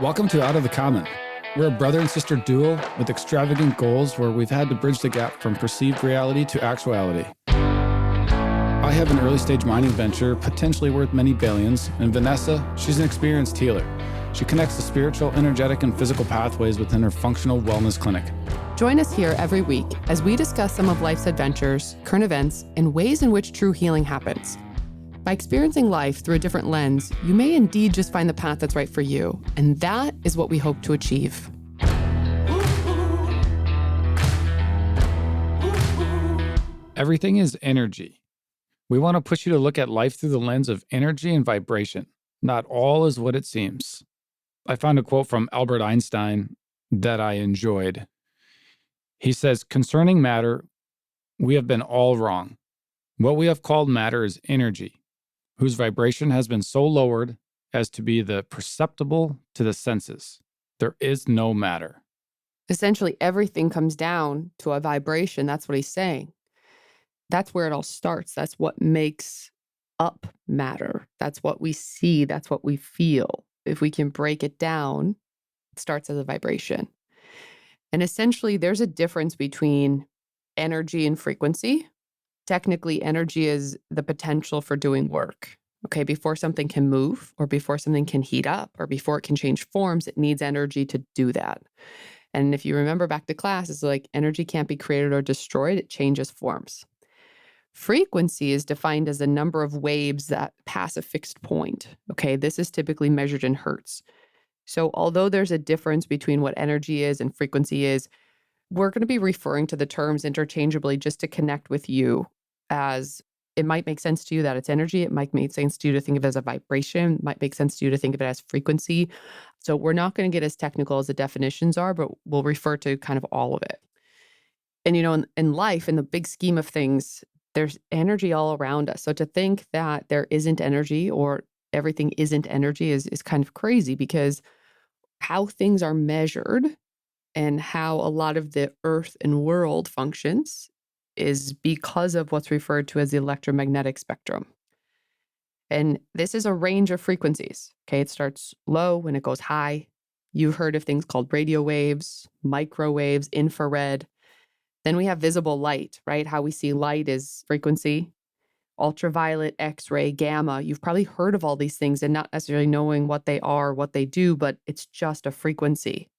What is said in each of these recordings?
Welcome to Out of the Common. We're a brother and sister duo with extravagant goals where we've had to bridge the gap from perceived reality to actuality. I have an early stage mining venture, potentially worth many billions, and Vanessa, she's an experienced healer. She connects the spiritual, energetic, and physical pathways within her functional wellness clinic. Join us here every week as we discuss some of life's adventures, current events, and ways in which true healing happens. By experiencing life through a different lens, you may indeed just find the path that's right for you, and that is what we hope to achieve. Everything is energy. We want to push you to look at life through the lens of energy and vibration. Not all is what it seems. I found a quote from Albert Einstein that I enjoyed. He says, "Concerning matter, we have been all wrong. What we have called matter is energy, whose vibration has been so lowered as to be the perceptible to the senses. There is no matter." Essentially, everything comes down to a vibration. That's what he's saying. That's where it all starts. That's what makes up matter. That's what we see. That's what we feel. If we can break it down, it starts as a vibration. And essentially, there's a difference between energy and frequency. Technically, energy is the potential for doing work. Okay, before something can move or before something can heat up or before it can change forms, it needs energy to do that. And if you remember back to class, it's like energy can't be created or destroyed, it changes forms. Frequency is defined as the number of waves that pass a fixed point. Okay, this is typically measured in hertz. So although there's a difference between what energy is and frequency is, we're going to be referring to the terms interchangeably just to connect with you, as it might make sense to you that it's energy. It might make sense to you to think of it as a vibration. It might make sense to you to think of it as frequency. So we're not going to get as technical as the definitions are, but we'll refer to kind of all of it. And, in life, in the big scheme of things, there's energy all around us. So to think that there isn't energy or everything isn't energy is kind of crazy, because how things are measured and how a lot of the earth and world functions is because of what's referred to as the electromagnetic spectrum. And this is a range of frequencies. Okay, it starts low and it goes high. You've heard of things called radio waves, microwaves, infrared. Then we have visible light, right? How we see light is frequency, ultraviolet, X-ray, gamma. You've probably heard of all these things and not necessarily knowing what they are, what they do, but it's just a frequency.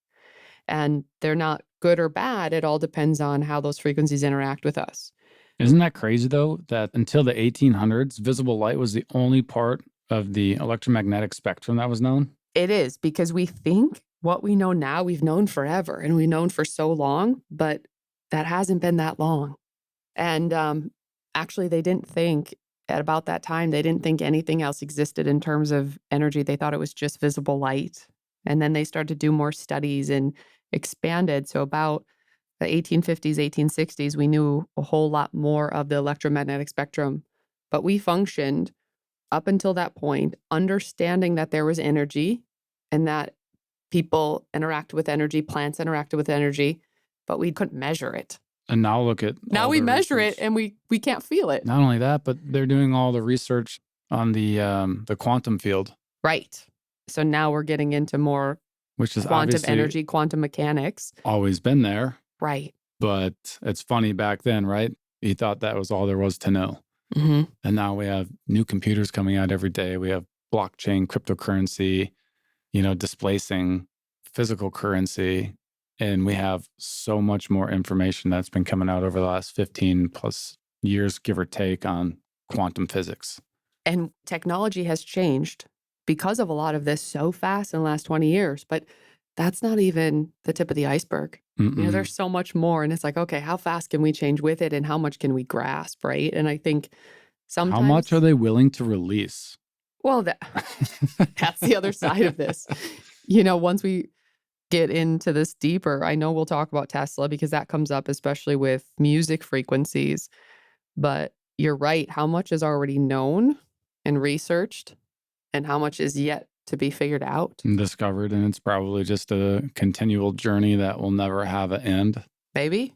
And they're not good or bad. It all depends on how those frequencies interact with us. Isn't that crazy, though, that until the 1800s, visible light was the only part of the electromagnetic spectrum that was known? It is, because we think what we know now, we've known forever and we've known for so long, but that hasn't been that long. And actually, they didn't think at about that time, they didn't think anything else existed in terms of energy. They thought it was just visible light. And then they started to do more studies and expanded. So about the 1850s, 1860s, we knew a whole lot more of the electromagnetic spectrum. But we functioned up until that point, understanding that there was energy and that people interact with energy, plants interacted with energy, but we couldn't measure it. And now look at now we measure it and we can't feel it. Not only that, but they're doing all the research on the quantum field. Right. So now we're getting into more which is quantum energy, quantum mechanics. Always been there. Right. But it's funny back then, right? You thought that was all there was to know. Mm-hmm. And now we have new computers coming out every day. We have blockchain, cryptocurrency, displacing physical currency. And we have so much more information that's been coming out over the last 15 plus years, give or take, on quantum physics. And technology has changed because of a lot of this so fast in the last 20 years. But that's not even the tip of the iceberg. There's so much more. And it's like, okay, how fast can we change with it? And how much can we grasp, right? And I think sometimes... How much are they willing to release? Well, that's the other side of this. Once we get into this deeper, I know we'll talk about Tesla because that comes up, especially with music frequencies. But you're right. How much is already known and researched and how much is yet to be figured out and discovered? And it's probably just a continual journey that will never have an end. Maybe.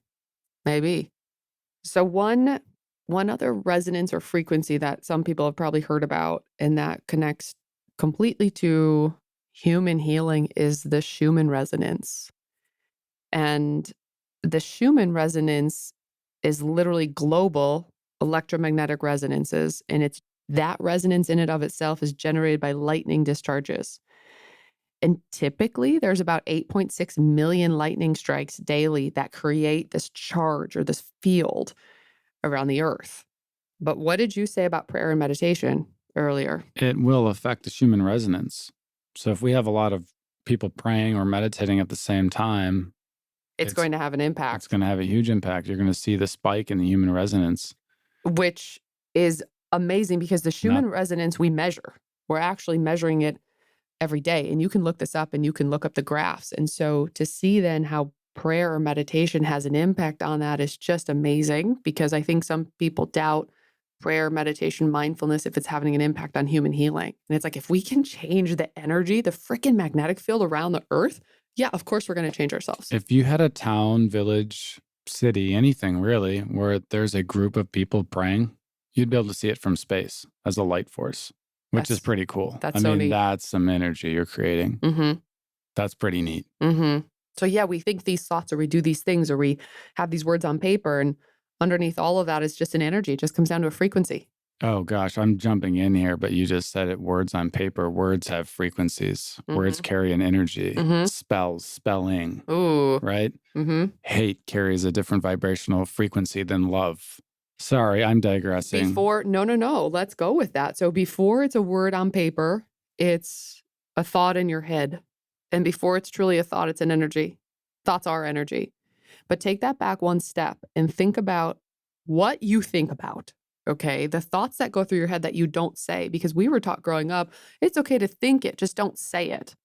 So one other resonance or frequency that some people have probably heard about, and that connects completely to Human healing is the Schumann resonance. And the Schumann resonance is literally global electromagnetic resonances. And it's that resonance in and of itself is generated by lightning discharges. And typically, there's about 8.6 million lightning strikes daily that create this charge or this field around the earth. But what did you say about prayer and meditation earlier? It will affect the Schumann resonance. So if we have a lot of people praying or meditating at the same time, It's going to have an it's impact, going to have a huge impact. You're going to see the spike in the human resonance. which is amazing because the Schumann resonance we measure. We're actually measuring it every day. And you can look this up and you can look up the graphs. And so to see then how prayer or meditation has an impact on that is just amazing, because I think some people doubt prayer, meditation, mindfulness, if it's having an impact on human healing. And it's like, if we can change the energy, the freaking magnetic field around the earth, yeah, of course we're going to change ourselves. If you had a town, village, city, anything really, where there's a group of people praying, you'd be able to see it from space as a light force, which is That's- pretty cool. that's so neat. That's some energy you're creating. Mm-hmm. That's pretty neat. Mm-hmm. So yeah, we think these thoughts, or we do these things, or we have these words on paper, and underneath all of that is just an energy. It just comes down to a frequency. Oh gosh, I'm jumping in here, but you just said it. Words on paper. Words have frequencies. Words carry an energy. Spells, spelling, Ooh. right? Mm-hmm. Hate carries a different vibrational frequency than love. Sorry, I'm digressing. No. Let's go with that. So before it's a word on paper, it's a thought in your head. And before it's truly a thought, it's an energy. Thoughts are energy. But take that back one step and think about what you think about. Okay. The thoughts that go through your head that you don't say, because we were taught growing up, it's okay to think it, just don't say it.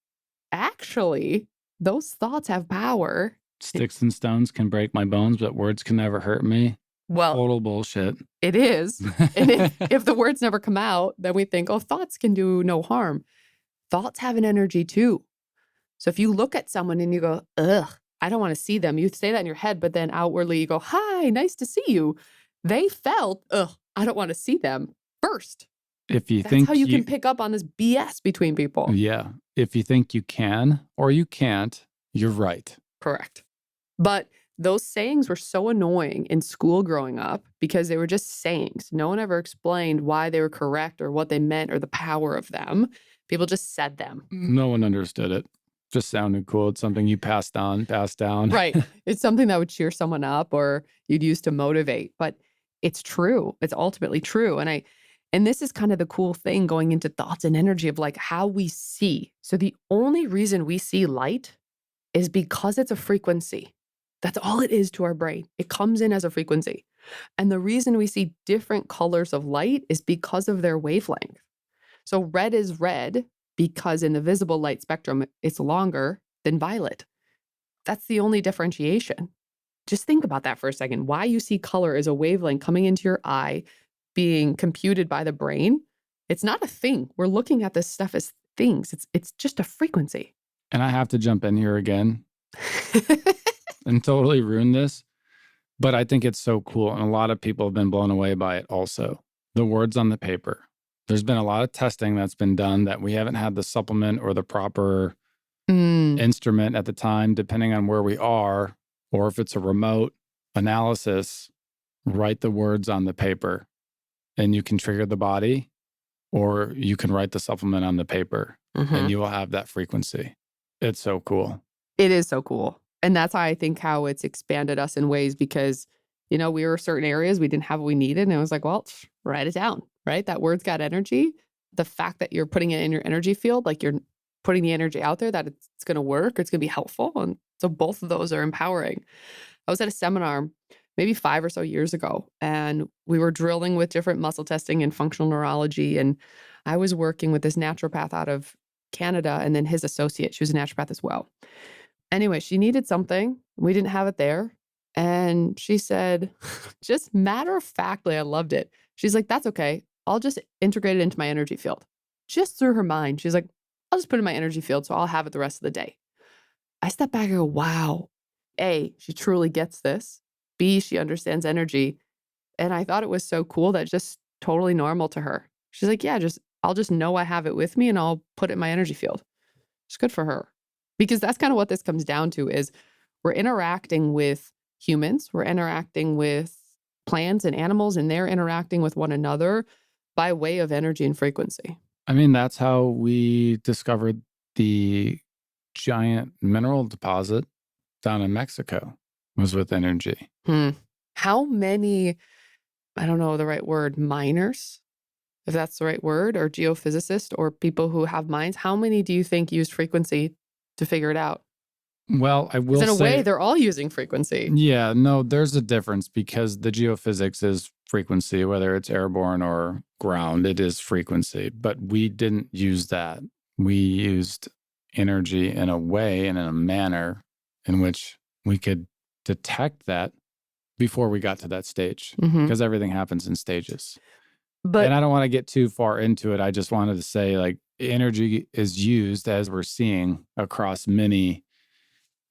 Actually, those thoughts have power. Sticks and stones can break my bones, but words can never hurt me. Well, Total bullshit. it is. And if the words never come out, then we think, oh, thoughts can do no harm. Thoughts have an energy too. So if you look at someone and you go, ugh, I don't want to see them, you say that in your head, but then outwardly you go, hi, nice to see you. They felt, ugh, I don't want to see them first. If you That's think how you can pick up on this BS between people. Yeah. If you think you can or you can't, you're right. Correct. But those sayings were so annoying in school growing up because they were just sayings. No one ever explained why they were correct or what they meant or the power of them. People just said them. No one understood it. Just sounded cool. It's something you passed down. Right. It's something that would cheer someone up or you'd use to motivate. But it's true. It's ultimately true. And this is kind of the cool thing going into thoughts and energy of like how we see. So the only reason we see light is because it's a frequency. That's all it is to our brain. It comes in as a frequency. And the reason we see different colors of light is because of their wavelength. So red is red because in the visible light spectrum, it's longer than violet. That's the only differentiation. Just think about that for a second. Why you see color as a wavelength coming into your eye, being computed by the brain. It's not a thing. We're looking at this stuff as things. It's just a frequency. And I have to jump in here again and totally ruin this. But I think it's so cool. And a lot of people have been blown away by it also. The words on the paper. There's been a lot of testing that's been done that we haven't had the supplement or the proper instrument at the time, depending on where we are, or if it's a remote analysis, write the words on the paper and you can trigger the body, or you can write the supplement on the paper and you will have that frequency. It's so cool. It is so cool. And that's how I think how it's expanded us in ways because, we were certain areas we didn't have what we needed. And it was like, well, write it down, right? That word's got energy. The fact that you're putting it in your energy field, like you're putting the energy out there that it's going to work, it's going to be helpful. And so both of those are empowering. I was at a seminar maybe 5 or so years ago, and we were drilling with different muscle testing and functional neurology. And I was working with this naturopath out of Canada and then his associate. She was a naturopath as well. Anyway, she needed something. We didn't have it there. And she said, just matter of factly, I loved it. She's like, that's okay. I'll just integrate it into my energy field. Just through her mind. She's like, I'll just put it in my energy field so I'll have it the rest of the day. I step back and go, wow. A, she truly gets this. B, she understands energy. And I thought it was so cool that just totally normal to her. She's like, yeah, I'll just know I have it with me and I'll put it in my energy field. It's good for her. Because that's kind of what this comes down to is we're interacting with humans, we're interacting with plants and animals, and they're interacting with one another by way of energy and frequency. I mean, that's how we discovered the giant mineral deposit down in Mexico was with energy. How many, I don't know the right word, miners, if that's the right word, or geophysicists or people who have minds, how many do you think use frequency to figure it out? Well, I 'Cause will in a way, say, they're all using frequency. yeah, no, there's a difference because the geophysics is frequency, whether it's airborne or ground, it is frequency. But we didn't use that. We used energy in a way and in a manner in which we could detect that before we got to that stage, because everything happens in stages. But And I don't want to get too far into it. I just wanted to say, like, energy is used as we're seeing across many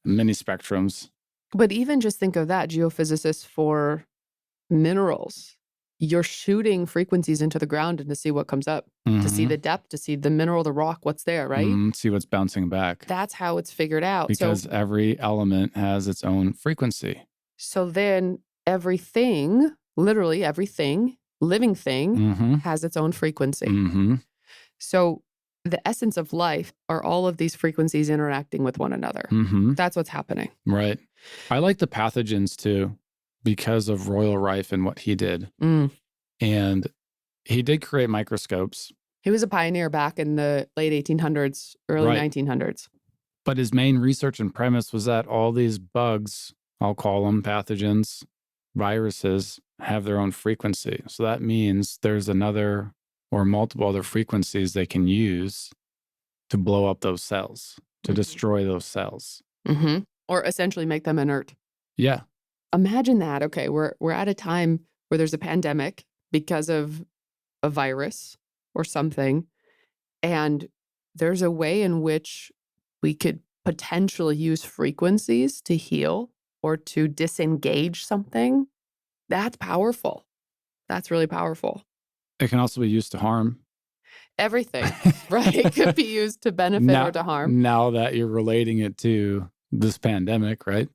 spectrums. But even just think of that, geophysicists for minerals. You're shooting frequencies into the ground and to see what comes up, to see the depth, to see the mineral, the rock, what's there, right? See what's bouncing back. That's how it's figured out. Because every element has its own frequency. So then everything, literally everything, living thing has its own frequency. So the essence of life are all of these frequencies interacting with one another. That's what's happening. Right. I like the pathogens too, because of Royal Rife and what he did. And he did create microscopes. He was a pioneer back in the late 1800s, early 1900s. But his main research and premise was that all these bugs, I'll call them pathogens, viruses, have their own frequency. So that means there's another or multiple other frequencies they can use to blow up those cells, to destroy those cells. Or essentially make them inert. Yeah. Imagine that. Okay, we're at a time where there's a pandemic because of a virus or something, and there's a way in which we could potentially use frequencies to heal or to disengage something. That's powerful. That's really powerful. It can also be used to harm. Everything, right? It could be used to benefit or to harm. Now that you're relating it to this pandemic, right?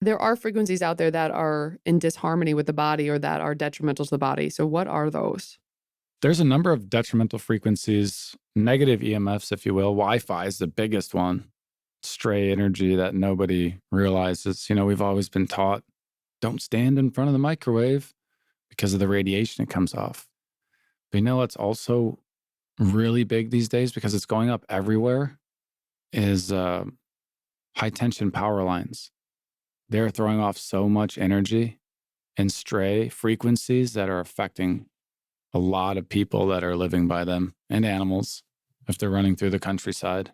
There are frequencies out there that are in disharmony with the body or that are detrimental to the body. So what are those? There's a number of detrimental frequencies, negative EMFs, if you will. Wi-Fi is the biggest one. Stray energy that nobody realizes. You know, we've always been taught, don't stand in front of the microwave because of the radiation it comes off. But you know what's also really big these days, because it's going up everywhere, is high tension power lines. They're throwing off so much energy and stray frequencies that are affecting a lot of people that are living by them and animals if they're running through the countryside.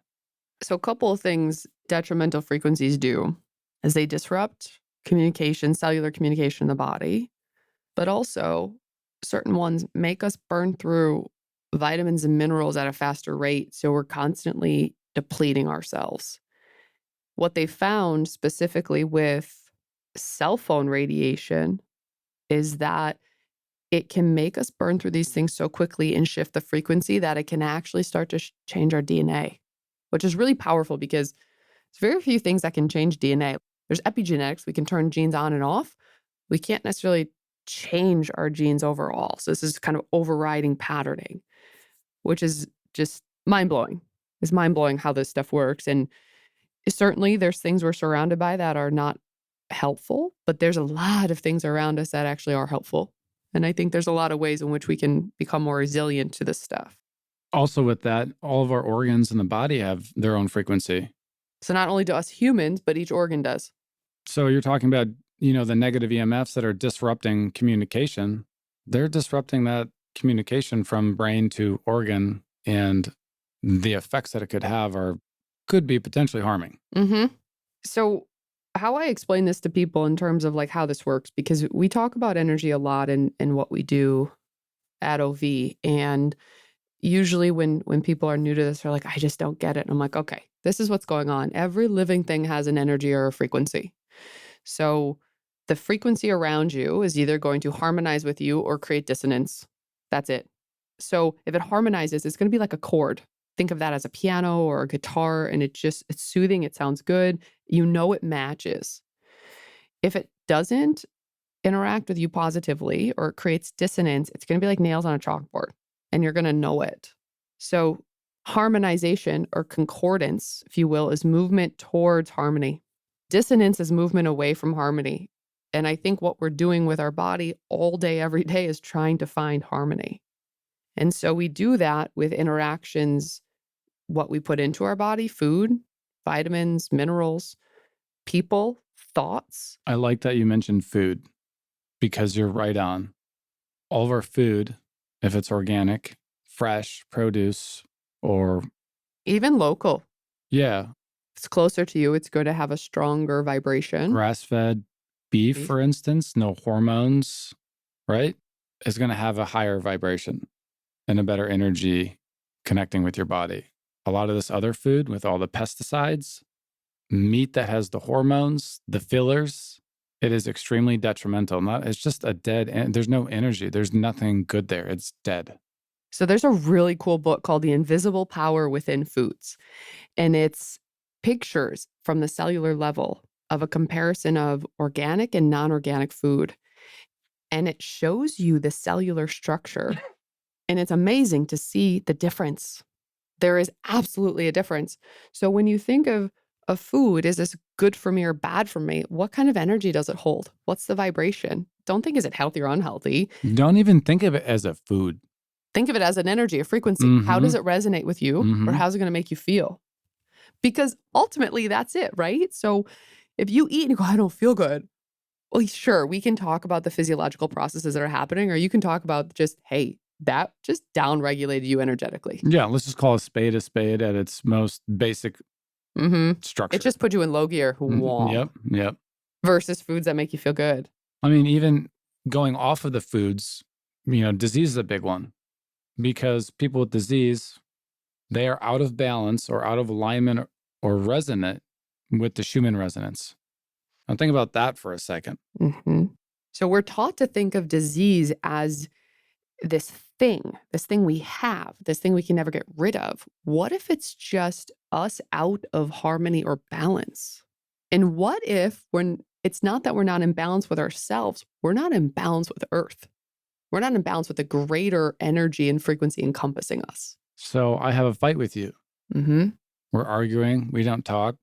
So a couple of things detrimental frequencies do is they disrupt communication, cellular communication in the body, but also certain ones make us burn through vitamins and minerals at a faster rate. So we're constantly depleting ourselves. What they found specifically with cell phone radiation is that it can make us burn through these things so quickly and shift the frequency that it can actually start to change our DNA, which is really powerful because there's very few things that can change DNA. There's epigenetics. We can turn genes on and off. We can't necessarily change our genes overall. So this is kind of overriding patterning, which is just mind-blowing. It's mind-blowing how this stuff works. And certainly there's things we're surrounded by that are not helpful, but there's a lot of things around us that actually are helpful. And I think there's a lot of ways in which we can become more resilient to this stuff. Also with that, all of our organs in the body have their own frequency. So not only do us humans, but each organ does. So you're talking about, you know, the negative EMFs that are disrupting communication. They're disrupting that communication from brain to organ, and the effects that it could be potentially harming. So how I explain this to people in terms of like how this works, because we talk about energy a lot in what we do at OV. And usually when people are new to this, they're like, I just don't get it. And I'm like, okay, this is what's going on. Every living thing has an energy or a frequency. So the frequency around you is either going to harmonize with you or create dissonance. That's it. So if it harmonizes, it's going to be like a chord. think of that as a piano or a guitar, and it's soothing, it sounds good. You know it matches. If it doesn't interact with you positively or it creates dissonance, it's going to be like nails on a chalkboard, and you're going to know it. So harmonization or concordance, if you will, is movement towards harmony. Dissonance is movement away from harmony. And I think what we're doing with our body all day, every day is trying to find harmony. And so we do that with interactions, what we put into our body, food, vitamins, minerals, people, thoughts. I like that you mentioned food because you're right on. All of our food, if it's organic, fresh produce, or Even local. yeah, If it's closer to you, it's going to have a stronger vibration. grass-fed beef, Beef. for instance, no hormones, right? Is going to have a higher vibration and a better energy connecting with your body. A lot of this other food with all the pesticides, meat that has the hormones, the fillers, it is extremely detrimental. It's just a dead end. There's no energy. There's nothing good there. It's dead. So there's a really cool book called The Invisible Power Within Foods. And it's pictures from the cellular level of a comparison of organic and non-organic food. And it shows you the cellular structure. And it's amazing to see the difference. There is absolutely a difference. So when you think of a food, is this good for me or bad for me? What kind of energy does it hold? What's the vibration? Don't think, is it healthy or unhealthy? Don't even think of it as a food. Think of it as an energy, a frequency. How does it resonate with you? Or how's it going to make you feel? Because ultimately, that's it, right? So if you eat and you go, I don't feel good. Well, sure, we can talk about the physiological processes that are happening, or you can talk about just, hey, that just downregulated you energetically. Yeah, let's just call a spade at its most basic structure. It just put you in low gear. Yep. Versus foods that make you feel good. I mean, even going off of the foods, disease is a big one because people with disease, they are out of balance or out of alignment or resonant with the Schumann resonance. Now think about that for a second. So we're taught to think of disease as this thing we have, this thing we can never get rid of. What if it's just us out of harmony or balance? And what if when it's not that we're not in balance with ourselves, we're not in balance with Earth. We're not in balance with the greater energy and frequency encompassing us. So I have a fight with you. We're arguing. We don't talk.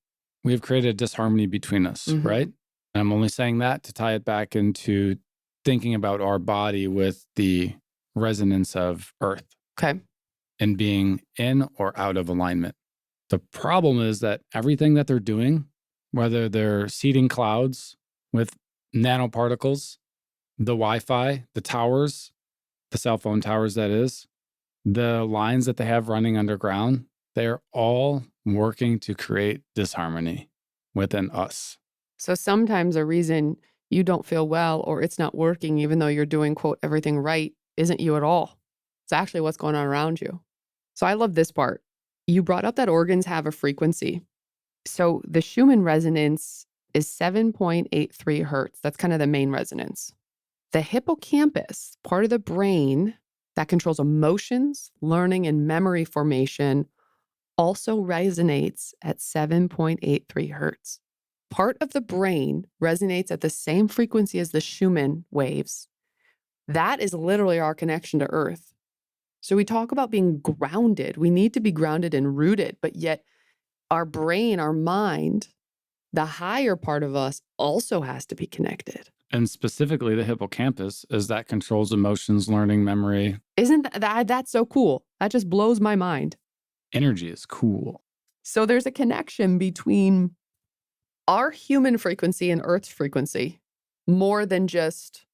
We have created a disharmony between us, right? And I'm only saying that to tie it back into thinking about our body with the resonance of Earth. Okay. And being in or out of alignment. The problem is that everything that they're doing, whether they're seeding clouds with nanoparticles, the Wi-Fi, the towers, the cell phone towers, that is, the lines that they have running underground, they're all working to create disharmony within us. So sometimes a reason you don't feel well or it's not working, even though you're doing, quote, everything right, isn't you at all. It's actually what's going on around you. So I love this part. You brought up that organs have a frequency. So the Schumann resonance is 7.83 hertz. That's kind of the main resonance. The hippocampus, part of the brain that controls emotions, learning, and memory formation, also resonates at 7.83 hertz. Part of the brain resonates at the same frequency as the Schumann waves. That is literally our connection to Earth. So we talk about being grounded. We need to be grounded and rooted, but yet our brain, our mind, the higher part of us also has to be connected. And specifically the hippocampus, as that controls emotions, learning, memory. Isn't that's so cool? That just blows my mind. Energy is cool. So there's a connection between our human frequency and Earth's frequency, more than just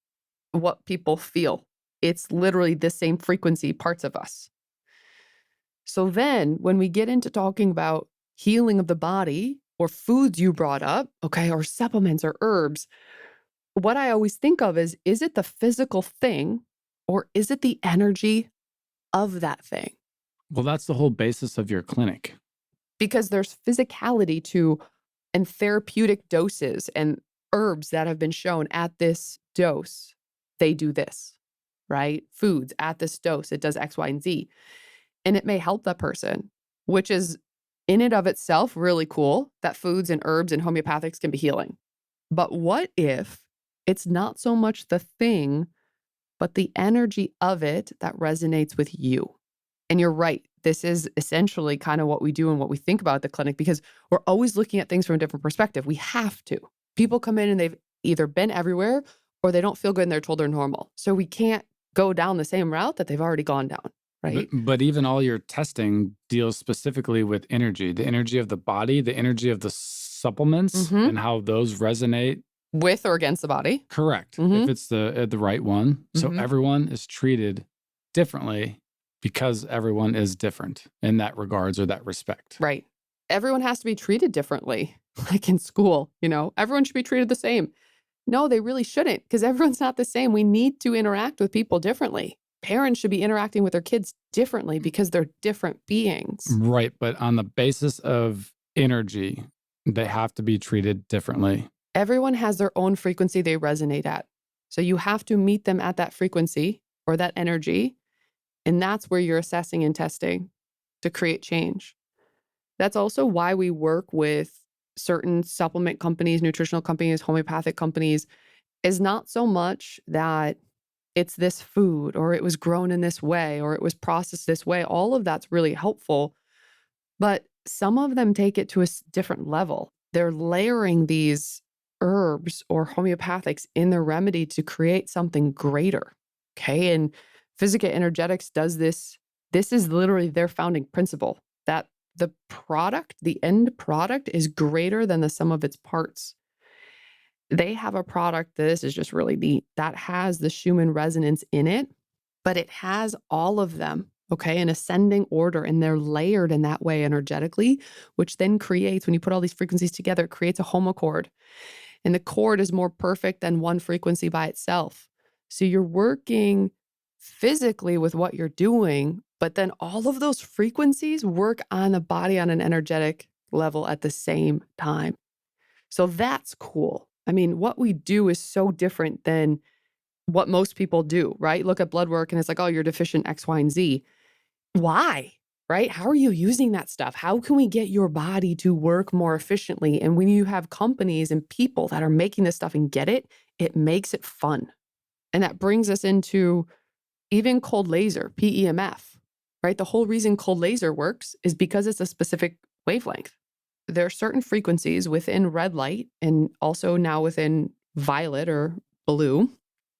what people feel. It's literally the same frequency parts of us. So then when we get into talking about healing of the body or foods you brought up, okay, or supplements or herbs, what I always think of is it the physical thing or is it the energy of that thing? Well, that's the whole basis of your clinic. Because there's physicality to and therapeutic doses and herbs that have been shown at this dose, they do this, right? Foods at this dose, it does X, Y, and Z. And it may help that person. which is in and of itself really cool that foods and herbs and homeopathics can be healing. But what if it's not so much the thing, but the energy of it that resonates with you? And you're right. This is essentially kind of what we do and what we think about at the clinic, because we're always looking at things from a different perspective. We have to. People come in and they've either been everywhere or they don't feel good and they're told they're normal. So we can't go down the same route that they've already gone down, right? But even all your testing deals specifically with energy, the energy of the body, the energy of the supplements, and how those resonate. With or against the body. Correct. If it's the right one. So everyone is treated differently because everyone is different in that regards or that respect. Right. Everyone has to be treated differently, like in school, everyone should be treated the same. No, they really shouldn't, because everyone's not the same. We need to interact with people differently. Parents should be interacting with their kids differently because they're different beings. Right. But on the basis of energy, they have to be treated differently. Everyone has their own frequency they resonate at. So you have to meet them at that frequency or that energy. And that's where you're assessing and testing to create change. That's also why we work with certain supplement companies, nutritional companies, homeopathic companies, is not so much that it's this food or it was grown in this way or it was processed this way. All of that's really helpful. But some of them take it to a different level. They're layering these herbs or homeopathics in their remedy to create something greater. Okay. And Physica Energetics does this. This is literally their founding principle, that the product, the end product, is greater than the sum of its parts. They have a product, this is just really neat, that has the Schumann Resonance in it, but it has all of them, okay, in ascending order, and they're layered in that way energetically, which then creates, when you put all these frequencies together, it creates a homochord. And the chord is more perfect than one frequency by itself. So you're working physically with what you're doing, but then all of those frequencies work on the body on an energetic level at the same time. So that's cool. I mean, what we do is so different than what most people do, right? Look at blood work and it's like, oh, you're deficient X, Y, and Z. Why? Right? How are you using that stuff? How can we get your body to work more efficiently? And when you have companies and people that are making this stuff and get it, it makes it fun. And that brings us into even cold laser, PEMF, right? The whole reason cold laser works is because it's a specific wavelength. There are certain frequencies within red light and also now within violet or blue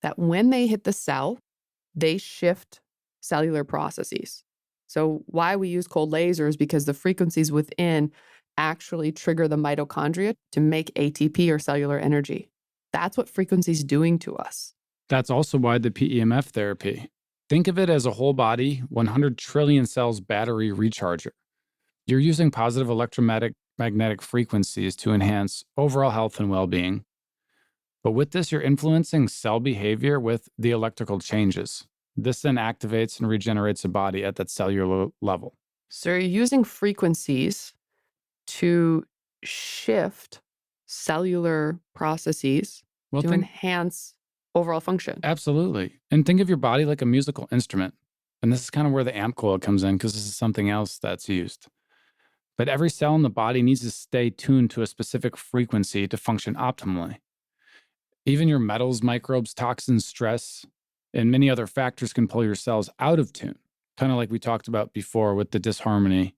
that when they hit the cell, they shift cellular processes. So why we use cold laser is because the frequencies within actually trigger the mitochondria to make ATP or cellular energy. That's what frequency is doing to us. That's also why the PEMF therapy. Think of it as a whole body, 100 trillion cells battery recharger. You're using positive electromagnetic frequencies to enhance overall health and well-being. But with this, you're influencing cell behavior with the electrical changes. This then activates and regenerates the body at that cellular level. So you're using frequencies to shift cellular processes to enhance overall function. Absolutely. And think of your body like a musical instrument. And this is kind of where the amp coil comes in, because this is something else that's used. But every cell in the body needs to stay tuned to a specific frequency to function optimally. Even your metals, microbes, toxins, stress, and many other factors can pull your cells out of tune, kind of like we talked about before with the disharmony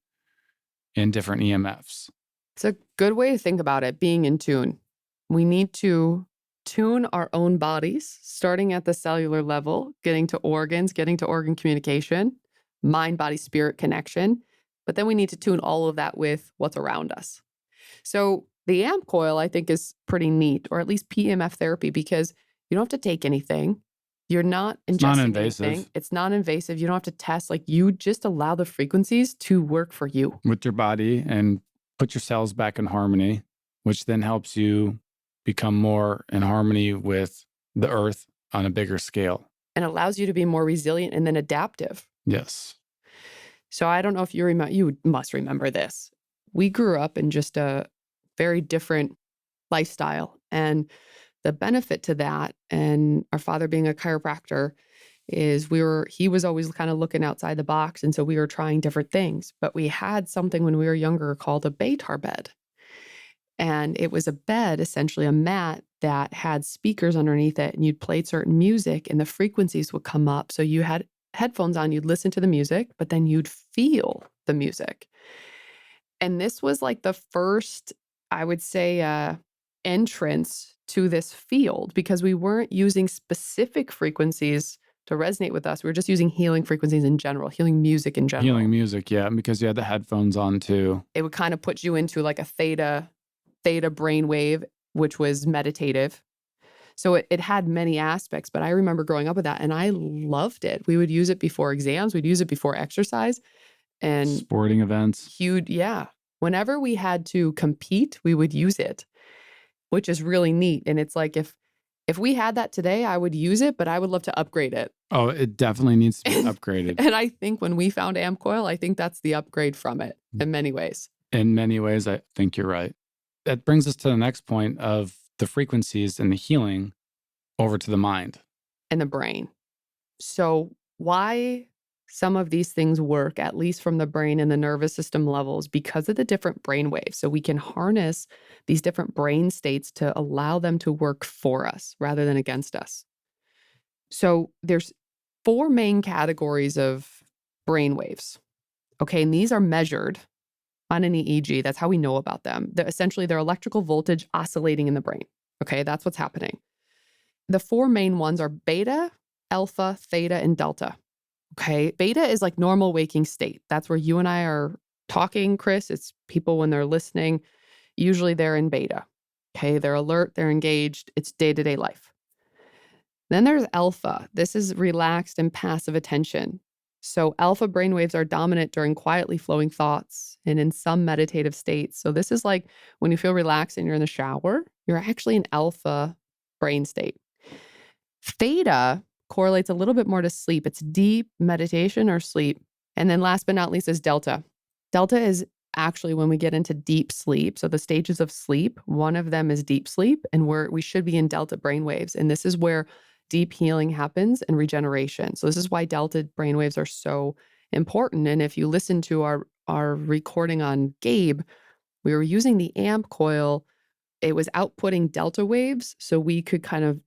in different EMFs. It's a good way to think about it, being in tune. We need to tune our own bodies, starting at the cellular level, getting to organs, getting to organ communication, mind, body, spirit connection. But then we need to tune all of that with what's around us. So the amp coil, I think, is pretty neat, or at least PEMF therapy, because you don't have to take anything. You're not ingesting anything. It's non-invasive. You don't have to test. Like, you just allow the frequencies to work for you. With your body and put your cells back in harmony, which then helps you become more in harmony with the earth on a bigger scale. And allows you to be more resilient and then adaptive. Yes. So I don't know if you remember, you must remember this. We grew up in just a very different lifestyle. And the benefit to that, and our father being a chiropractor, is he was always kind of looking outside the box. And so we were trying different things. But we had something when we were younger called a Beitar bed. And it was a bed, essentially a mat that had speakers underneath it. And you'd play certain music and the frequencies would come up. So you had headphones on, you'd listen to the music, but then you'd feel the music. And this was like the first, I would say, entrance to this field, because we weren't using specific frequencies to resonate with us. We were just using healing frequencies in general, healing music in general. Healing music, yeah, because you had the headphones on too. It would kind of put you into like a theta brainwave, which was meditative. So it had many aspects, but I remember growing up with that and I loved it. We would use it before exams. We'd use it before exercise and Sporting events. huge. Yeah. Whenever we had to compete, we would use it, which is really neat. And it's like, if we had that today, I would use it, but I would love to upgrade it. Oh, it definitely needs to be upgraded. And I think when we found amp coil, I think that's the upgrade from it in many ways. In many ways, I think you're right. That brings us to the next point of the frequencies and the healing over to the mind. And the brain. So why some of these things work, at least from the brain and the nervous system levels, because of the different brain waves. So we can harness these different brain states to allow them to work for us rather than against us. So there's 4 main categories of brain waves. Okay, and these are measured on an EEG. That's how we know about them. Essentially, they're electrical voltage oscillating in the brain. Okay, that's what's happening. The 4 main ones are beta, alpha, theta, and delta. Okay, beta is like normal waking state. That's where you and I are talking, Chris. It's people when they're listening. Usually they're in beta. Okay, they're alert, they're engaged. It's day-to-day life. Then there's alpha. This is relaxed and passive attention. So alpha brainwaves are dominant during quietly flowing thoughts and in some meditative states. So this is like when you feel relaxed and you're in the shower, you're actually in alpha brain state. Theta correlates a little bit more to sleep. It's deep meditation or sleep. And then last but not least is delta. Delta is actually when we get into deep sleep. So the stages of sleep, one of them is deep sleep, and we should be in delta brainwaves. And this is where deep healing happens and regeneration. So this is why delta brainwaves are so important. And if you listen to our recording on Gabe, we were using the amp coil. It was outputting delta waves, so we could kind of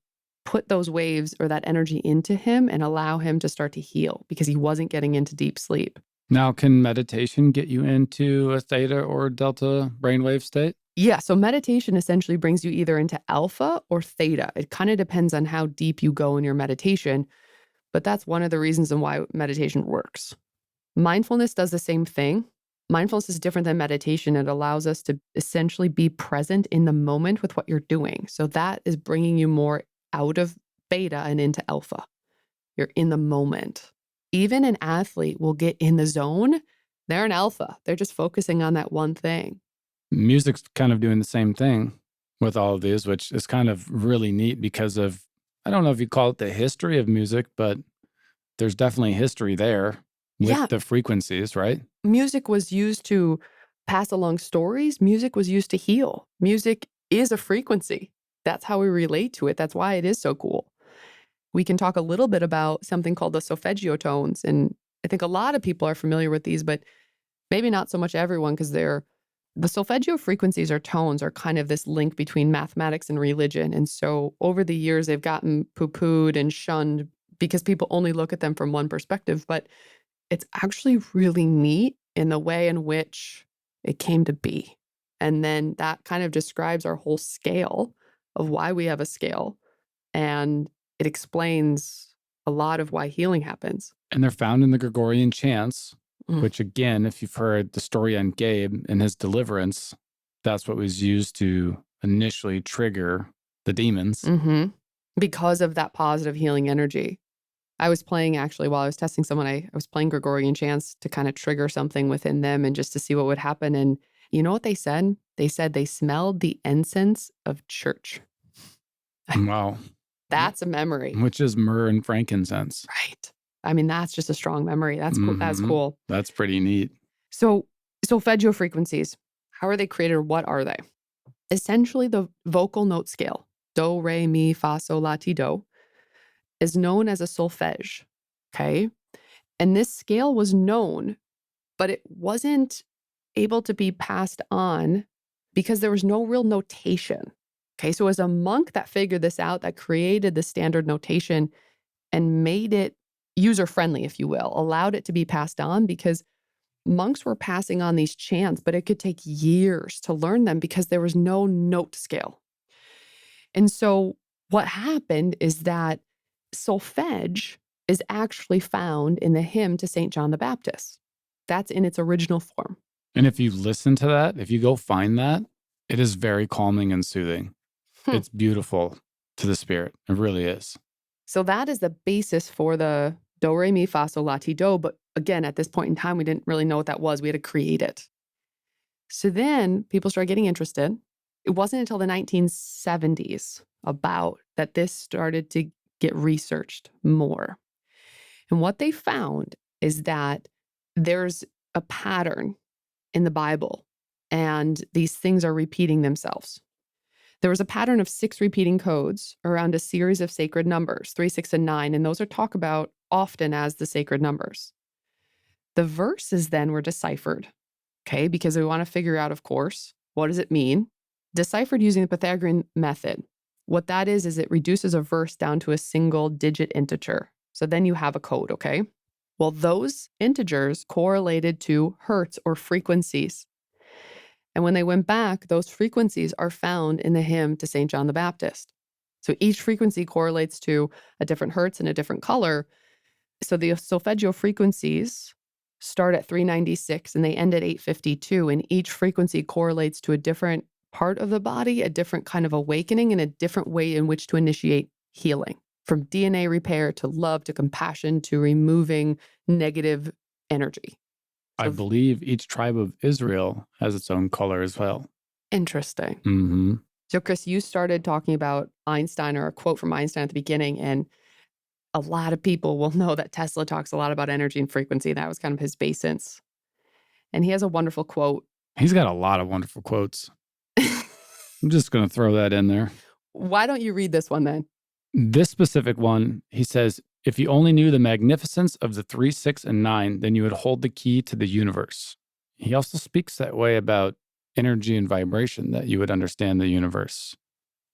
put those waves or that energy into him and allow him to start to heal because he wasn't getting into deep sleep. Now, can meditation get you into a theta or delta brainwave state? Yeah, so meditation essentially brings you either into alpha or theta. It kind of depends on how deep you go in your meditation, but that's one of the reasons and why meditation works. Mindfulness does the same thing. Mindfulness is different than meditation. It allows us to essentially be present in the moment with what you're doing. So that is bringing you more out of beta and into alpha. You're in the moment. Even an athlete will get in the zone. They're in alpha. They're just focusing on that one thing. Music's kind of doing the same thing with all of these, which is kind of really neat because of, I don't know if you call it the history of music, but there's definitely history there with the frequencies, right? Music was used to pass along stories. Music was used to heal. Music is a frequency. That's how we relate to it. That's why it is so cool. We can talk a little bit about something called the Solfeggio tones. And I think a lot of people are familiar with these, but maybe not so much everyone, because the Solfeggio frequencies or tones are kind of this link between mathematics and religion. And so over the years, they've gotten poo-pooed and shunned because people only look at them from one perspective. But it's actually really neat in the way in which it came to be. And then that kind of describes our whole scale of why we have a scale. And it explains a lot of why healing happens. And they're found in the Gregorian chants, which again, if you've heard the story on Gabe and his deliverance, that's what was used to initially trigger the demons. Because of that positive healing energy. I was playing, actually, while I was testing someone, I was playing Gregorian chants to kind of trigger something within them and just to see what would happen. And you know what they said? They said they smelled the incense of church. Wow. That's a memory. Which is myrrh and frankincense. Right. I mean, that's just a strong memory. That's cool. That's cool. That's pretty neat. So Solfeggio frequencies, how are they created? What are they? Essentially the vocal note scale, do, re, mi, fa, sol, la, ti, do. is known as a solfege. Okay. And this scale was known, but it wasn't able to be passed on because there was no real notation. Okay. So it was a monk that figured this out, that created the standard notation and made it user friendly, if you will, allowed it to be passed on because monks were passing on these chants, but it could take years to learn them because there was no note scale. And so what happened is that solfege is actually found in the hymn to St. John the Baptist. That's in its original form. And if you listen to that, if you go find that, it is very calming and soothing. It's beautiful to the spirit. It really is. So that is the basis for the do, re, mi, fa, sol, la, ti, do. But again, at this point in time, we didn't really know what that was. We had to create it. So then people started getting interested. It wasn't until the 1970s about that this started to get researched more. And what they found is that there's a pattern in the Bible, and these things are repeating themselves. There was a pattern of 6 repeating codes around a series of sacred numbers, 3, 6, and 9, and those are talked about often as the sacred numbers. The verses then were deciphered, okay, because we want to figure out, of course, what does it mean? Deciphered using the Pythagorean method. What that is it reduces a verse down to a single digit integer. So then you have a code, okay? Well, those integers correlated to hertz or frequencies. And when they went back, those frequencies are found in the hymn to St. John the Baptist. So each frequency correlates to a different hertz and a different color. So the solfeggio frequencies start at 396 and they end at 852. And each frequency correlates to a different part of the body, a different kind of awakening, and a different way in which to initiate healing. From DNA repair to love to compassion to removing negative energy. I believe each tribe of Israel has its own color as well. Interesting. Mm-hmm. So, Chris, you started talking about Einstein, or a quote from Einstein at the beginning, and a lot of people will know that Tesla talks a lot about energy and frequency. That was kind of his basis. And he has a wonderful quote. He's got a lot of wonderful quotes. I'm just going to throw that in there. Why don't you read this one then? This specific one, he says, if you only knew the magnificence of the 3, 6, and 9, then you would hold the key to the universe. He also speaks that way about energy and vibration, that you would understand the universe.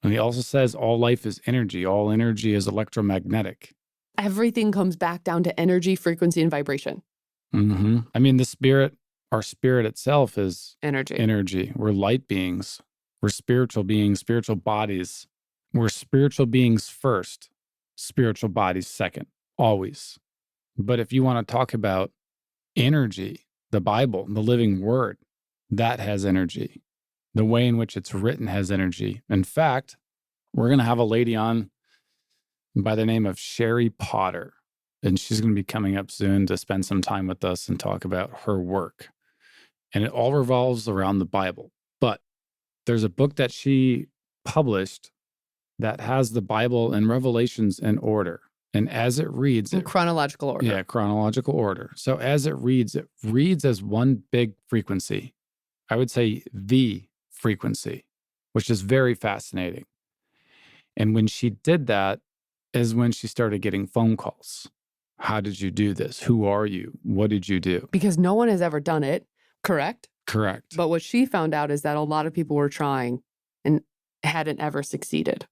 And he also says all life is energy. All energy is electromagnetic. Everything comes back down to energy, frequency, and vibration. Mm-hmm. I mean, the spirit, our spirit itself is energy. We're light beings. We're spiritual beings, spiritual bodies. We're spiritual beings first, spiritual bodies second, always. But if you want to talk about energy, the Bible, the living word, that has energy. The way in which it's written has energy. In fact, we're going to have a lady on by the name of Sherry Potter, and she's going to be coming up soon to spend some time with us and talk about her work. And it all revolves around the Bible. But there's a book that she published that has the Bible and Revelations in order. And as it reads... In chronological order. Yeah, chronological order. So as it reads as one big frequency. I would say the frequency, which is very fascinating. And when she did that is when she started getting phone calls. How did you do this? Who are you? What did you do? Because no one has ever done it, correct? Correct. But what she found out is that a lot of people were trying and hadn't ever succeeded.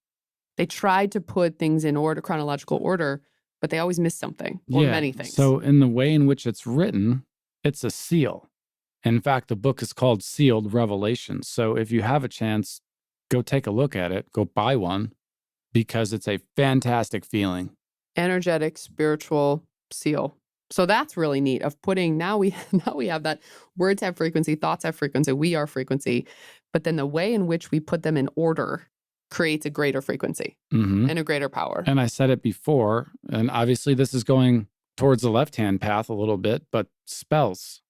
They tried to put things in order, chronological order, but they always missed something or many things. So in the way in which it's written, it's a seal. In fact, the book is called Sealed Revelations. So if you have a chance, go take a look at it, go buy one, because it's a fantastic feeling. Energetic, spiritual seal. So that's really neat of putting, now we have that words have frequency, thoughts have frequency, we are frequency, but then the way in which we put them in order creates a greater frequency and a greater power. And I said it before, and obviously this is going towards the left-hand path a little bit, but spells.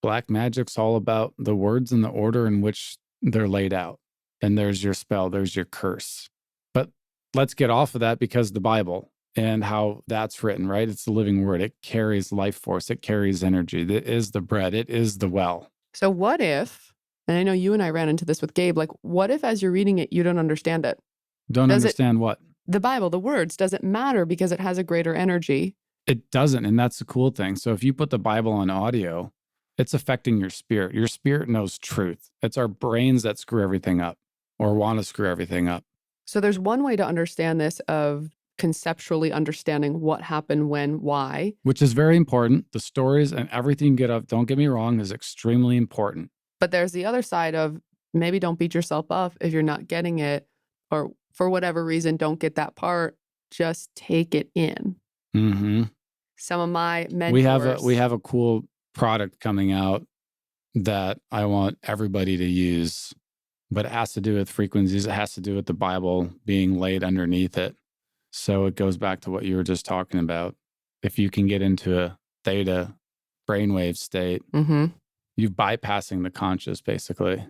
Black magic's all about the words and the order in which they're laid out. And there's your spell, there's your curse. But let's get off of that, because the Bible and how that's written, right? It's the living word. It carries life force. It carries energy. It is the bread. It is the well. So what if, and I know you and I ran into this with Gabe, like what if as you're reading it, you don't understand it? Don't understand what? The Bible, the words, doesn't matter because it has a greater energy. It doesn't. And that's the cool thing. So if you put the Bible on audio, it's affecting your spirit. Your spirit knows truth. It's our brains that screw everything up or want to screw everything up. So there's one way to understand this of conceptually understanding what happened, when, why. Which is very important. The stories and everything you get up, don't get me wrong, is extremely important. But there's the other side of maybe don't beat yourself up if you're not getting it, or for whatever reason, don't get that part. Just take it in. Mm-hmm. Some of my mentors. We have a cool product coming out that I want everybody to use, but it has to do with frequencies. It has to do with the Bible being laid underneath it. So it goes back to what you were just talking about. If you can get into a theta brainwave state, you're bypassing the conscious basically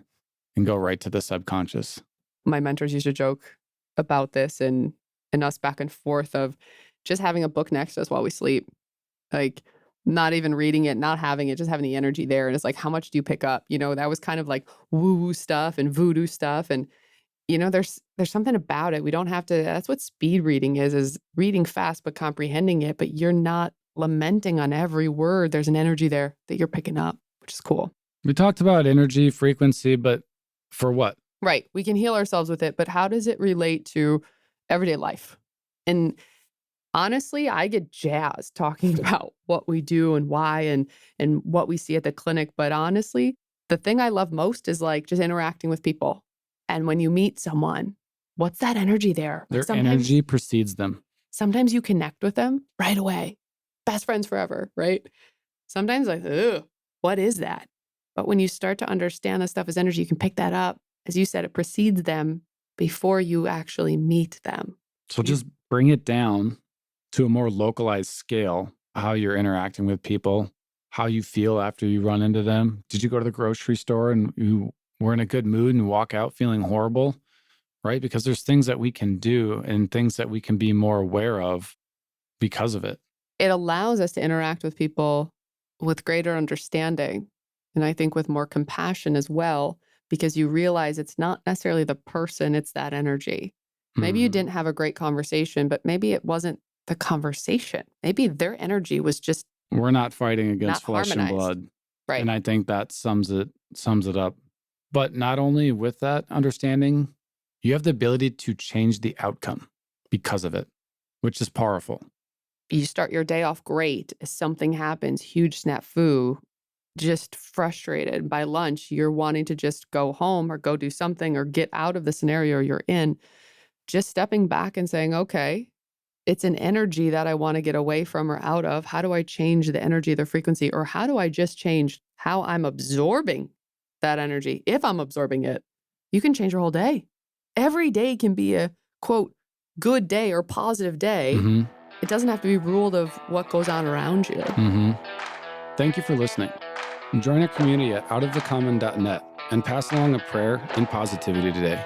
and go right to the subconscious. My mentors used to joke about this and us back and forth of just having a book next to us while we sleep. Like not even reading it, not having it, just having the energy there. And it's like, how much do you pick up? You know, that was kind of like woo-woo stuff and voodoo stuff. And, you know, there's something about it. We don't have to, that's what speed reading is reading fast, but comprehending it. But you're not lamenting on every word. There's an energy there that you're picking up, which is cool. We talked about energy, frequency, but for what? Right. We can heal ourselves with it, but how does it relate to everyday life? And honestly, I get jazzed talking about what we do and why and what we see at the clinic. But honestly, the thing I love most is like just interacting with people. And when you meet someone, what's that energy there? Their energy precedes them. Sometimes you connect with them right away. Best friends forever, right? Sometimes like, ugh, what is that? But when you start to understand the stuff as energy, you can pick that up. As you said, it precedes them before you actually meet them. So just bring it down to a more localized scale, how you're interacting with people, how you feel after you run into them. Did you go to the grocery store and you were in a good mood and walk out feeling horrible, right? Because there's things that we can do and things that we can be more aware of because of it. It allows us to interact with people with greater understanding. And I think with more compassion as well, because you realize it's not necessarily the person, it's that energy. Maybe you didn't have a great conversation, but maybe it wasn't the conversation. Maybe their energy was just we're not fighting against flesh and blood. Right. And I think that sums it up. But not only with that understanding, you have the ability to change the outcome because of it, which is powerful. You start your day off great. Something happens, huge snafu, just frustrated. By lunch, you're wanting to just go home or go do something or get out of the scenario you're in. Just stepping back and saying, okay, it's an energy that I want to get away from or out of. How do I change the energy, the frequency, or how do I just change how I'm absorbing that energy? If I'm absorbing it, you can change your whole day. Every day can be a, quote, good day or positive day. It doesn't have to be ruled of what goes on around you. Thank you for listening. Join our community at outofthecommon.net and pass along a prayer and positivity today.